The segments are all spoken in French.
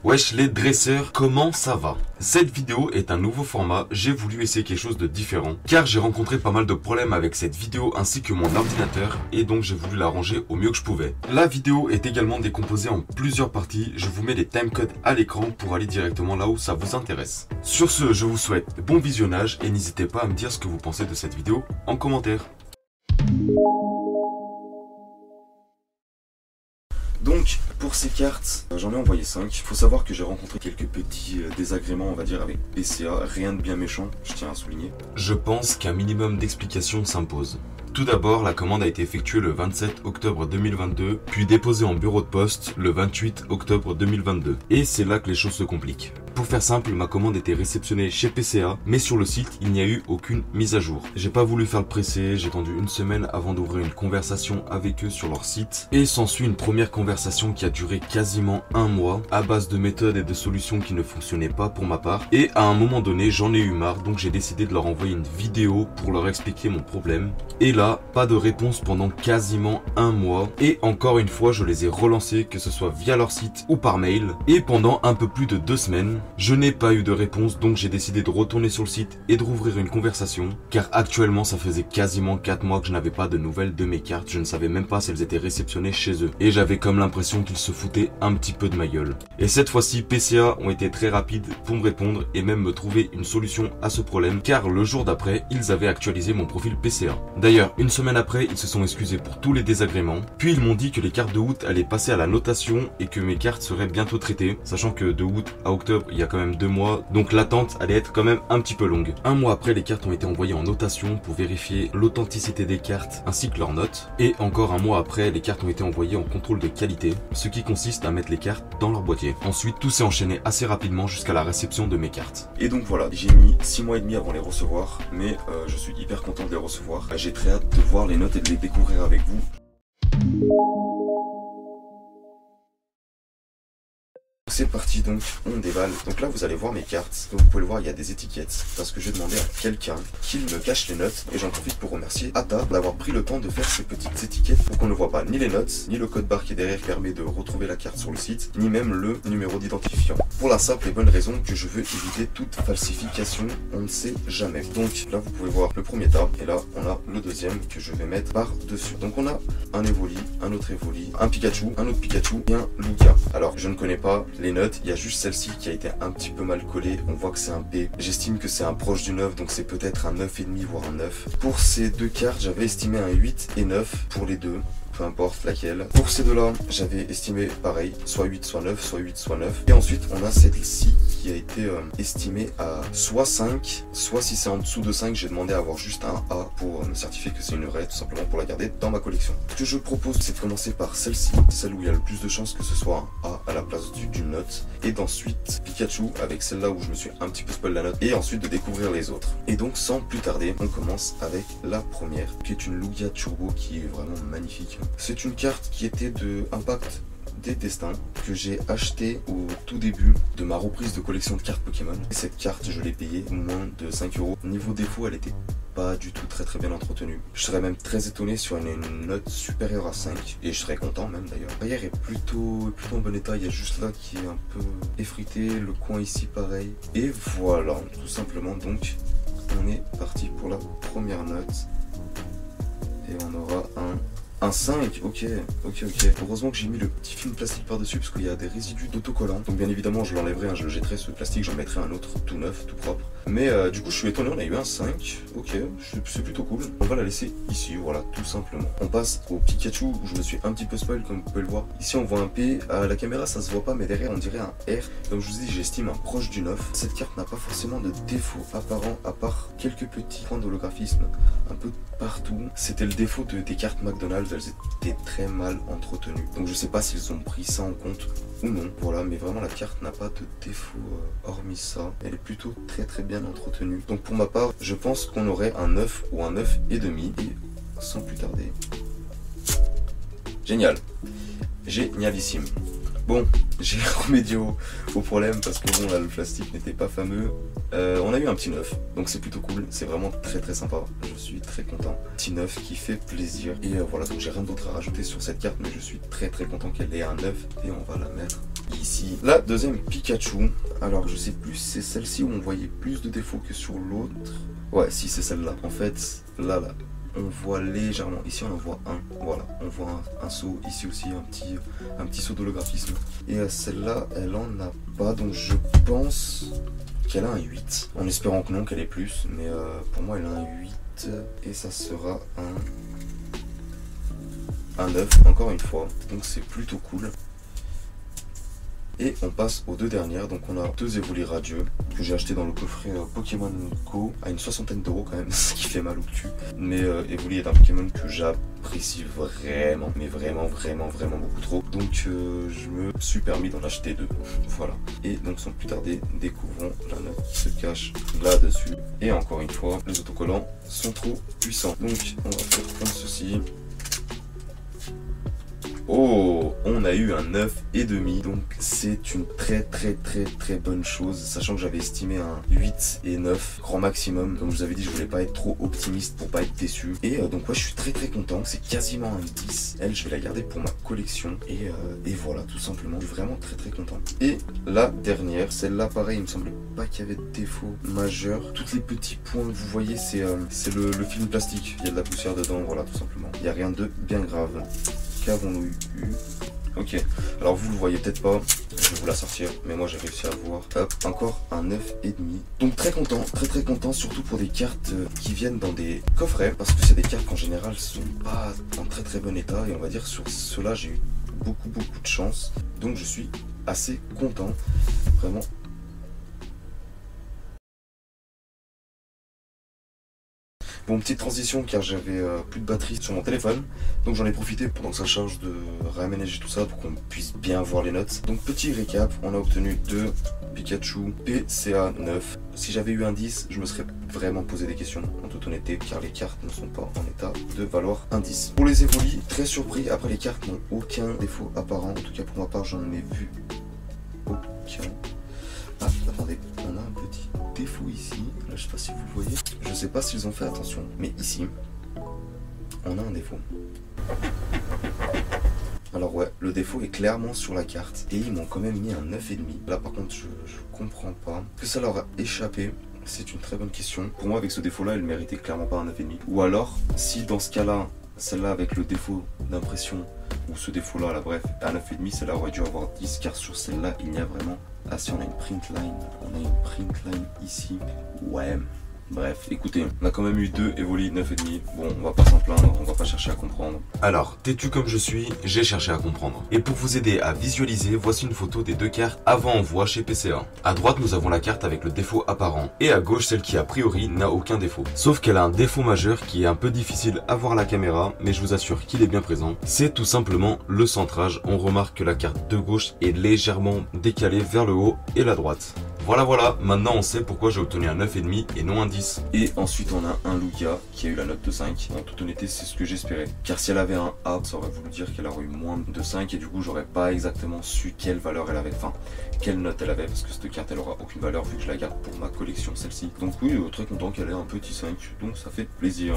Wesh les dresseurs, comment ça va? Cette vidéo est un nouveau format, j'ai voulu essayer quelque chose de différent car j'ai rencontré pas mal de problèmes avec cette vidéo ainsi que mon ordinateur et donc j'ai voulu l'arranger au mieux que je pouvais. La vidéo est également décomposée en plusieurs parties, je vous mets les timecodes à l'écran pour aller directement là où ça vous intéresse. Sur ce, je vous souhaite bon visionnage et n'hésitez pas à me dire ce que vous pensez de cette vidéo en commentaire. Donc pour ces cartes, j'en ai envoyé 5. Il faut savoir que j'ai rencontré quelques petits désagréments, on va dire, avec PCA. Rien de bien méchant, je tiens à souligner. Je pense qu'un minimum d'explications s'impose. Tout d'abord, la commande a été effectuée le 27 octobre 2022, puis déposée en bureau de poste le 28 octobre 2022. Et c'est là que les choses se compliquent. Pour faire simple, ma commande était réceptionnée chez PCA, mais sur le site, il n'y a eu aucune mise à jour. J'ai pas voulu faire le pressé, j'ai attendu une semaine avant d'ouvrir une conversation avec eux sur leur site. Et s'ensuit une première conversation qui a duré quasiment un mois, à base de méthodes et de solutions qui ne fonctionnaient pas pour ma part. Et à un moment donné, j'en ai eu marre, donc j'ai décidé de leur envoyer une vidéo pour leur expliquer mon problème. Et là, pas de réponse pendant quasiment un mois. Et encore une fois, je les ai relancés, que ce soit via leur site ou par mail. Et pendant un peu plus de 2 semaines, je n'ai pas eu de réponse, donc j'ai décidé de retourner sur le site et de rouvrir une conversation. Car actuellement, ça faisait quasiment 4 mois que je n'avais pas de nouvelles de mes cartes. Je ne savais même pas si elles étaient réceptionnées chez eux. Et j'avais comme l'impression qu'ils se foutaient un petit peu de ma gueule. Et cette fois-ci, PCA ont été très rapides pour me répondre et même me trouver une solution à ce problème. Car le jour d'après, ils avaient actualisé mon profil PCA. D'ailleurs, une semaine après, ils se sont excusés pour tous les désagréments. Puis ils m'ont dit que les cartes de août allaient passer à la notation et que mes cartes seraient bientôt traitées. Sachant que de août à octobre, il y a quand même 2 mois, donc l'attente allait être quand même un petit peu longue. Un mois après, les cartes ont été envoyées en notation pour vérifier l'authenticité des cartes ainsi que leurs notes. Et encore un mois après, les cartes ont été envoyées en contrôle de qualité, ce qui consiste à mettre les cartes dans leur boîtier. Ensuite, tout s'est enchaîné assez rapidement jusqu'à la réception de mes cartes. Et donc voilà, j'ai mis 6 mois et demi avant les recevoir, mais je suis hyper content de les recevoir. J'ai très hâte de voir les notes et de les découvrir avec vous. C'est parti, donc on déballe. Donc là vous allez voir mes cartes. Comme vous pouvez le voir, il y a des étiquettes parce que j'ai demandé à quelqu'un qu'il me cache les notes. Et j'en profite pour remercier Ata d'avoir pris le temps de faire ces petites étiquettes pour qu'on ne voit pas ni les notes, ni le code barre qui est derrière qui permet de retrouver la carte sur le site, ni même le numéro d'identifiant. Pour la simple et bonne raison que je veux éviter toute falsification, on ne sait jamais. Donc là vous pouvez voir le premier tab et là on a le deuxième que je vais mettre par dessus. Donc on a un Evoli, un autre Evoli, un Pikachu, un autre Pikachu et un Lugia. Alors je ne connais pas les notes, il y a juste celle-ci qui a été un petit peu mal collée, on voit que c'est un P, j'estime que c'est un proche du 9, donc c'est peut-être un 9,5 voire un 9. Pour ces deux cartes, j'avais estimé un 8 et 9 pour les deux, peu importe laquelle. Pour ces deux-là, j'avais estimé pareil, soit 8, soit 9, soit 8, soit 9. Et ensuite, on a celle-ci qui a été estimée à soit 5, soit si c'est en dessous de 5, j'ai demandé à avoir juste un A pour me certifier que c'est une vraie, tout simplement pour la garder dans ma collection. Ce que je propose, c'est de commencer par celle-ci, celle où il y a le plus de chances que ce soit un A à la place d'une note. Et d'ensuite, Pikachu avec celle-là où je me suis un petit peu spoil la note. Et ensuite de découvrir les autres. Et donc, sans plus tarder, on commence avec la première, qui est une Lugia Turbo qui est vraiment magnifique. C'est une carte qui était de Impact des Destins que j'ai acheté au tout début de ma reprise de collection de cartes Pokémon. Et cette carte, je l'ai payée moins de 5 €. Niveau défaut, elle était pas du tout très bien entretenue. Je serais même très étonné sur une note supérieure à 5 et je serais content même d'ailleurs. L'arrière est plutôt en bon état, il y a juste là qui est un peu effrité, le coin ici pareil. Et voilà, tout simplement, donc on est parti pour la première note et on aura un 5, ok. Heureusement que j'ai mis le petit film plastique par-dessus parce qu'il y a des résidus d'autocollant. Donc bien évidemment je l'enlèverai, je le jetterai ce plastique, j'en mettrai un autre tout neuf, tout propre. Mais du coup je suis étonné, on a eu un 5, ok, c'est plutôt cool. On va la laisser ici, voilà, tout simplement. On passe au Pikachu où je me suis un petit peu spoil comme vous pouvez le voir. Ici on voit un P, à la caméra ça se voit pas mais derrière on dirait un R. Comme je vous dis, j'estime un proche du 9. Cette carte n'a pas forcément de défaut apparent à part quelques petits points d'holographisme un peu partout. C'était le défaut des cartes McDonald's, elles étaient très mal entretenues. Donc je sais pas s'ils ont pris ça en compte ou non. Voilà, mais vraiment la carte n'a pas de défaut hormis ça. Elle est plutôt très bien entretenue. Donc pour ma part, je pense qu'on aurait un 9 ou un 9,5. Et sans plus tarder. Génial. Génialissime. Bon, j'ai remédié au problème parce que bon là le plastique n'était pas fameux. On a eu un petit 9, donc c'est plutôt cool, c'est vraiment très sympa, je suis très content. Petit 9 qui fait plaisir et voilà, donc j'ai rien d'autre à rajouter sur cette carte mais je suis très content qu'elle ait un 9 et on va la mettre ici. La deuxième Pikachu, alors je sais plus, c'est celle-ci où on voyait plus de défauts que sur l'autre. Ouais, si c'est celle-là. En fait, là, on voit légèrement. Ici, on en voit un. Voilà, on voit un saut. Ici aussi, un petit saut d'holographisme. Et celle-là, elle en a pas. Donc, je pense qu'elle a un 8. En espérant que non, qu'elle ait plus. Mais pour moi, elle a un 8. Et ça sera un 9, encore une fois. Donc, c'est plutôt cool. Et on passe aux deux dernières, donc on a deux Evoli radieux que j'ai acheté dans le coffret Pokémon Go à une 60aine d'euros quand même, ce qui fait mal au cul. Mais Evoli est un Pokémon que j'apprécie vraiment, mais vraiment beaucoup trop. Donc je me suis permis d'en acheter deux, voilà. Et donc sans plus tarder, découvrons la note qui se cache là-dessus. Et encore une fois, les autocollants sont trop puissants. Donc on va faire comme ceci. Oh, on a eu un 9,5, donc c'est une très bonne chose, sachant que j'avais estimé un 8 et 9 grand maximum. Comme je vous avais dit, je voulais pas être trop optimiste pour pas être déçu. Et donc ouais, je suis très content, c'est quasiment un 10. Elle, je vais la garder pour ma collection. Et voilà, tout simplement, je suis vraiment très content. Et la dernière, celle-là pareil, il me semblait pas qu'il y avait de défaut majeur. Tous les petits points que vous voyez, c'est le film plastique. Il y a de la poussière dedans, voilà, tout simplement. Il n'y a rien de bien grave. Qu'avons-nous eu? Ok, alors vous le voyez peut-être pas, je vais vous la sortir, mais moi j'ai réussi à voir. Hop, encore un 9,5. Donc très content, surtout pour des cartes qui viennent dans des coffrets, parce que c'est des cartes qu'en général sont pas en très bon état, et on va dire sur cela j'ai eu beaucoup de chance. Donc je suis assez content, vraiment. Bon, petite transition car j'avais plus de batterie sur mon téléphone, donc j'en ai profité pendant que ça charge de réaménager tout ça pour qu'on puisse bien voir les notes. Donc petit récap, on a obtenu 2 Pikachu PCA 9. Si j'avais eu un 10, je me serais vraiment posé des questions en toute honnêteté, car les cartes ne sont pas en état de valoir un 10. Pour les Evoli, très surpris, après les cartes n'ont aucun défaut apparent, en tout cas pour ma part j'en ai vu aucun. Ah, attendez, on a un petit défaut ici, là je sais pas si vous le voyez, je sais pas s'ils ont fait attention, mais ici, on a un défaut. Alors ouais, le défaut est clairement sur la carte, et ils m'ont quand même mis un 9,5. Là par contre, je comprends pas. Que ça leur a échappé, c'est une très bonne question. Pour moi, avec ce défaut-là, elle méritait clairement pas un 9,5. Ou alors, si dans ce cas-là, celle-là avec le défaut d'impression, ou ce défaut-là, là bref, à 9,5, celle-là aurait dû avoir 10, car sur celle-là, il n'y a vraiment... Ah si, on a une print line ici. Ouais. Bref, écoutez, on a quand même eu 2 Evoli 9,5. Bon, on va pas s'en plaindre, on va pas chercher à comprendre. Alors, têtu comme je suis, j'ai cherché à comprendre. Et pour vous aider à visualiser, voici une photo des deux cartes avant-envoi chez PCA. À droite, nous avons la carte avec le défaut apparent. Et à gauche, celle qui a priori n'a aucun défaut. Sauf qu'elle a un défaut majeur qui est un peu difficile à voir à la caméra, mais je vous assure qu'il est bien présent. C'est tout simplement le centrage. On remarque que la carte de gauche est légèrement décalée vers le haut et la droite. Voilà, maintenant on sait pourquoi j'ai obtenu un 9,5 et non un 10. Et ensuite on a un Lugia qui a eu la note de 5. En toute honnêteté, c'est ce que j'espérais. Car si elle avait un A, ça aurait voulu dire qu'elle aurait eu moins de 5 et du coup j'aurais pas exactement su quelle valeur elle avait, enfin quelle note elle avait, parce que cette carte elle aura aucune valeur vu que je la garde pour ma collection celle-ci. Donc oui, très content qu'elle ait un petit 5, donc ça fait plaisir.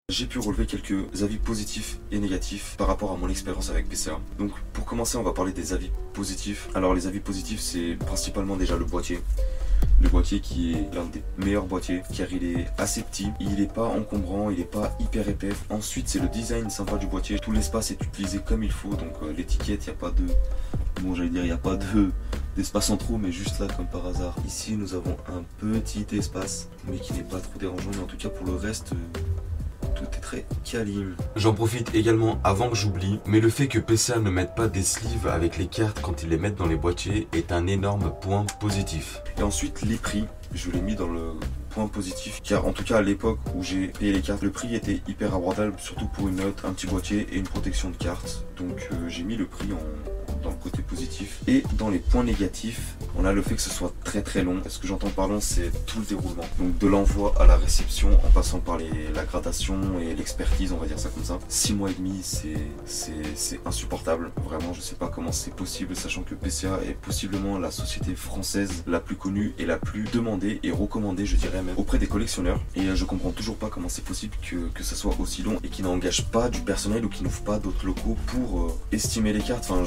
J'ai pu relever quelques avis positifs et négatifs par rapport à mon expérience avec PCA. Donc pour commencer, on va parler des avis positifs. Alors les avis positifs, c'est principalement déjà le boîtier. Le boîtier qui est l'un des meilleurs boîtiers car il est assez petit, il n'est pas encombrant, il n'est pas hyper épais. Ensuite c'est le design sympa du boîtier, tout l'espace est utilisé comme il faut, donc l'étiquette, il n'y a pas de... Bon j'allais dire il n'y a pas d'espace en trop, mais juste là comme par hasard. Ici nous avons un petit espace mais qui n'est pas trop dérangeant, mais en tout cas pour le reste... tout est très quali. J'en profite également avant que j'oublie, mais le fait que PCA ne mette pas des sleeves avec les cartes quand ils les mettent dans les boîtiers est un énorme point positif. Et ensuite les prix, je l'ai mis dans le point positif, car en tout cas à l'époque où j'ai payé les cartes, le prix était hyper abordable, surtout pour une note, un petit boîtier et une protection de cartes. Donc j'ai mis le prix en dans le côté positif. Et dans les points négatifs, on a le fait que ce soit très long. Ce que j'entends par long, c'est tout le déroulement. Donc de l'envoi à la réception, en passant par la gradation et l'expertise, on va dire ça comme ça. 6 mois et demi, c'est insupportable. Vraiment, je sais pas comment c'est possible, sachant que PCA est possiblement la société française la plus connue et la plus demandée et recommandée, je dirais même, auprès des collectionneurs. Et je comprends toujours pas comment c'est possible que ça soit aussi long et qu'ils n'engagent pas du personnel ou qu'ils n'ouvrent pas d'autres locaux pour estimer les cartes. Enfin,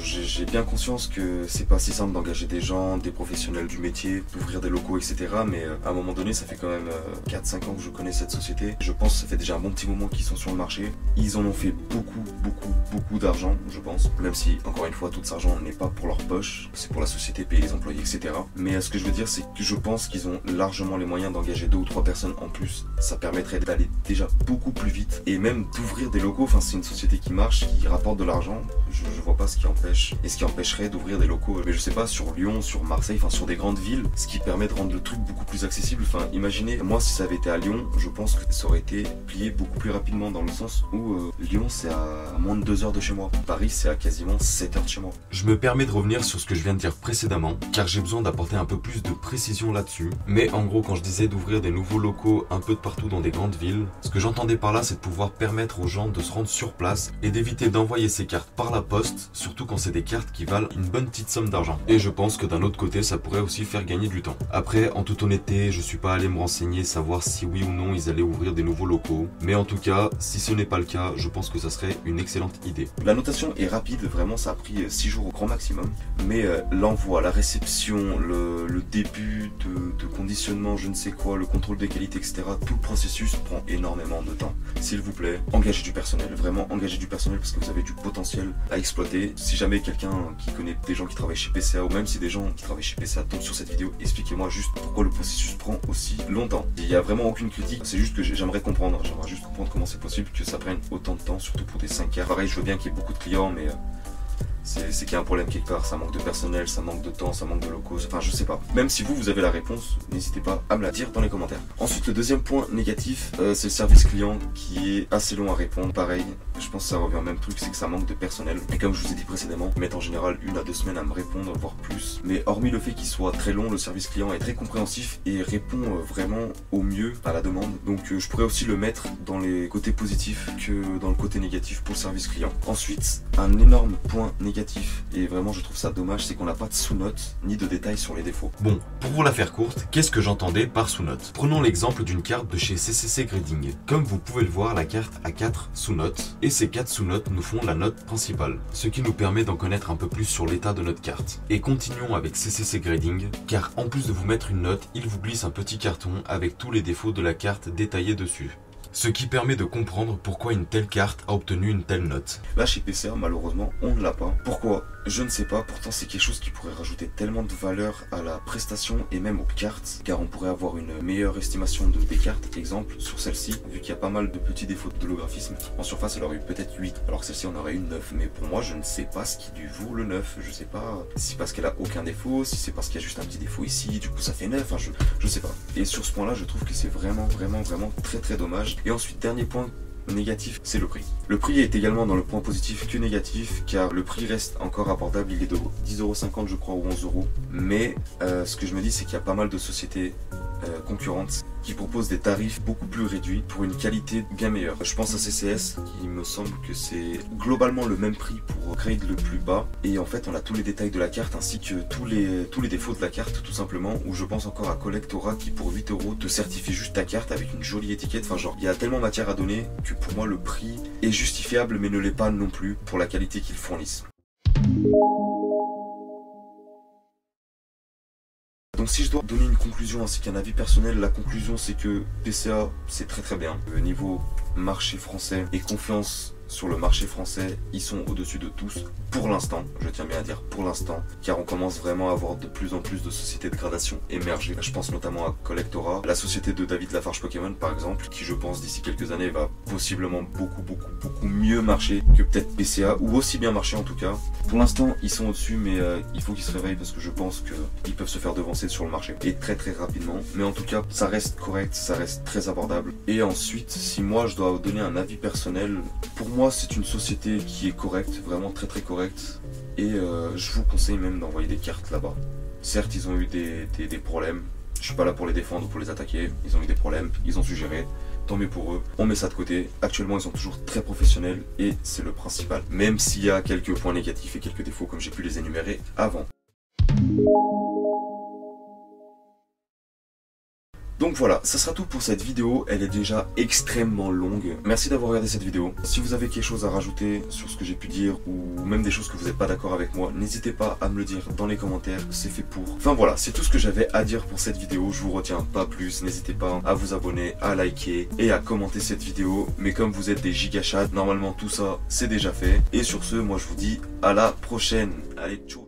j'ai bien conscience que c'est pas si simple d'engager des gens, des professionnels du métier, d'ouvrir des locaux, etc. Mais à un moment donné, ça fait quand même 4-5 ans que je connais cette société. Je pense que ça fait déjà un bon petit moment qu'ils sont sur le marché. Ils en ont fait beaucoup d'argent, je pense. Même si, encore une fois, tout cet argent n'est pas pour leur poche, c'est pour la société, payer les employés, etc. Mais ce que je veux dire, c'est que je pense qu'ils ont largement les moyens d'engager 2 ou 3 personnes en plus. Ça permettrait d'aller déjà beaucoup plus vite et même d'ouvrir des locaux. Enfin, c'est une société qui marche, qui rapporte de l'argent. Je vois pas ce qui empêche et ce qui empêcherait d'ouvrir des locaux. Mais je sais pas, sur Lyon, sur Marseille, enfin sur des grandes villes, ce qui permet de rendre le truc beaucoup plus accessible. Enfin, imaginez, moi si ça avait été à Lyon, je pense que ça aurait été plié beaucoup plus rapidement dans le sens où Lyon c'est à moins de 2 heures de chez moi. Paris c'est à quasiment 7 heures de chez moi. Je me permets de revenir sur ce que je viens de dire précédemment, car j'ai besoin d'apporter un peu plus de précision là-dessus. Mais en gros, quand je disais d'ouvrir des nouveaux locaux un peu de partout dans des grandes villes, ce que j'entendais par là, c'est de pouvoir permettre aux gens de se rendre sur place et d'éviter d'envoyer ces cartes par la poste, surtout quand c'est des cartes qui valent une bonne petite somme d'argent. Et je pense que d'un autre côté, ça pourrait aussi faire gagner du temps. Après, en toute honnêteté, je suis pas allé me renseigner, savoir si oui ou non ils allaient ouvrir des nouveaux locaux. Mais en tout cas, si ce n'est pas le cas, je pense que ça serait une excellente idée. La notation est rapide, vraiment ça a pris 6 jours au grand maximum. Mais l'envoi, la réception, le début de conditionnement, je ne sais quoi, le contrôle des qualités, etc. Tout le processus prend énormément de temps. S'il vous plaît, engagez du personnel, vraiment engagez du personnel parce que vous avez du potentiel à exploiter. Si jamais quelqu'un qui connaît des gens qui travaillent chez PCA ou même si des gens qui travaillent chez PCA tombent sur cette vidéo, expliquez-moi juste pourquoi le processus prend aussi longtemps. Il n'y a vraiment aucune critique, c'est juste que j'aimerais comprendre comment c'est possible que ça prenne autant de temps, surtout pour des 5 heures. Pareil, je veux bien qu'il y ait beaucoup de clients, mais c'est qu'il y a un problème quelque part, ça manque de personnel, ça manque de temps, ça manque de locaux, enfin je sais pas. Même si vous avez la réponse, n'hésitez pas à me la dire dans les commentaires. Ensuite, le deuxième point négatif, c'est le service client qui est assez long à répondre. Pareil, je pense que ça revient au même truc, c'est que ça manque de personnel. Et comme je vous ai dit précédemment, ils mettent en général 1 à 2 semaines à me répondre, voire plus. Mais hormis le fait qu'il soit très long, le service client est très compréhensif et répond vraiment au mieux à la demande. Donc je pourrais aussi le mettre dans les côtés positifs que dans le côté négatif pour le service client. Ensuite, un énorme point négatif, et vraiment je trouve ça dommage, c'est qu'on n'a pas de sous-notes ni de détails sur les défauts. Bon, pour vous la faire courte, qu'est-ce que j'entendais par sous-notes? Prenons l'exemple d'une carte de chez CCC Grading. Comme vous pouvez le voir, la carte a 4 sous-notes, et ces 4 sous-notes nous font la note principale, ce qui nous permet d'en connaître un peu plus sur l'état de notre carte. Et continuons avec CCC Grading, car en plus de vous mettre une note, il vous glisse un petit carton avec tous les défauts de la carte détaillés dessus. Ce qui permet de comprendre pourquoi une telle carte a obtenu une telle note. Là chez PCA malheureusement on ne l'a pas. Pourquoi? Je ne sais pas, pourtant c'est quelque chose qui pourrait rajouter tellement de valeur à la prestation et même aux cartes, car on pourrait avoir une meilleure estimation des cartes. Exemple sur celle-ci, vu qu'il y a pas mal de petits défauts d'holographisme, en surface elle aurait eu peut-être 8, alors que celle-ci on aurait eu 9. Mais pour moi je ne sais pas ce qui lui vaut le 9, je sais pas si c'est parce qu'elle a aucun défaut, si c'est parce qu'il y a juste un petit défaut ici, du coup ça fait 9, enfin je sais pas. Et sur ce point là je trouve que c'est vraiment très dommage. Et ensuite dernier point négatif, c'est le prix. Le prix est également dans le point positif que négatif, car le prix reste encore abordable, il est de 10,50 € je crois ou 11 €. Mais ce que je me dis c'est qu'il y a pas mal de sociétés concurrentes qui proposent des tarifs beaucoup plus réduits pour une qualité bien meilleure. Je pense à CCS, qui me semble que c'est globalement le même prix pour grade le plus bas, et en fait on a tous les détails de la carte ainsi que tous les défauts de la carte tout simplement. Ou je pense encore à Collectora qui pour 8 € te certifie juste ta carte avec une jolie étiquette. Enfin genre il y a tellement matière à donner que pour moi le prix est justifiable mais ne l'est pas non plus pour la qualité qu'ils fournissent. Donc si je dois donner une conclusion ainsi qu'un avis personnel, la conclusion c'est que PCA c'est très bien. Le niveau marché français et confiance sur le marché français, ils sont au-dessus de tous pour l'instant, je tiens bien à dire pour l'instant, car on commence vraiment à avoir de plus en plus de sociétés de gradation émerger. Je pense notamment à Collectora, la société de David Lafarge Pokémon par exemple, qui je pense d'ici quelques années va possiblement beaucoup mieux marcher que peut-être PCA, ou aussi bien marcher en tout cas. Pour l'instant ils sont au-dessus, mais il faut qu'ils se réveillent parce que je pense qu'ils peuvent se faire devancer sur le marché et très rapidement. Mais en tout cas ça reste correct, ça reste très abordable. Et ensuite si moi je dois donner un avis personnel, pour moi moi, c'est une société qui est correcte, vraiment très très correcte. Et je vous conseille même d'envoyer des cartes là-bas. Certes, ils ont eu des problèmes. Je suis pas là pour les défendre ou pour les attaquer. Ils ont eu des problèmes, ils ont su gérer. Tant mieux pour eux. On met ça de côté. Actuellement, ils sont toujours très professionnels et c'est le principal. Même s'il y a quelques points négatifs et quelques défauts comme j'ai pu les énumérer avant. Donc voilà, ça sera tout pour cette vidéo, elle est déjà extrêmement longue. Merci d'avoir regardé cette vidéo. Si vous avez quelque chose à rajouter sur ce que j'ai pu dire ou même des choses que vous n'êtes pas d'accord avec moi, n'hésitez pas à me le dire dans les commentaires, c'est fait pour. Enfin voilà, c'est tout ce que j'avais à dire pour cette vidéo, je vous retiens pas plus. N'hésitez pas à vous abonner, à liker et à commenter cette vidéo. Mais comme vous êtes des gigachats, normalement tout ça c'est déjà fait. Et sur ce, moi je vous dis à la prochaine. Allez, ciao.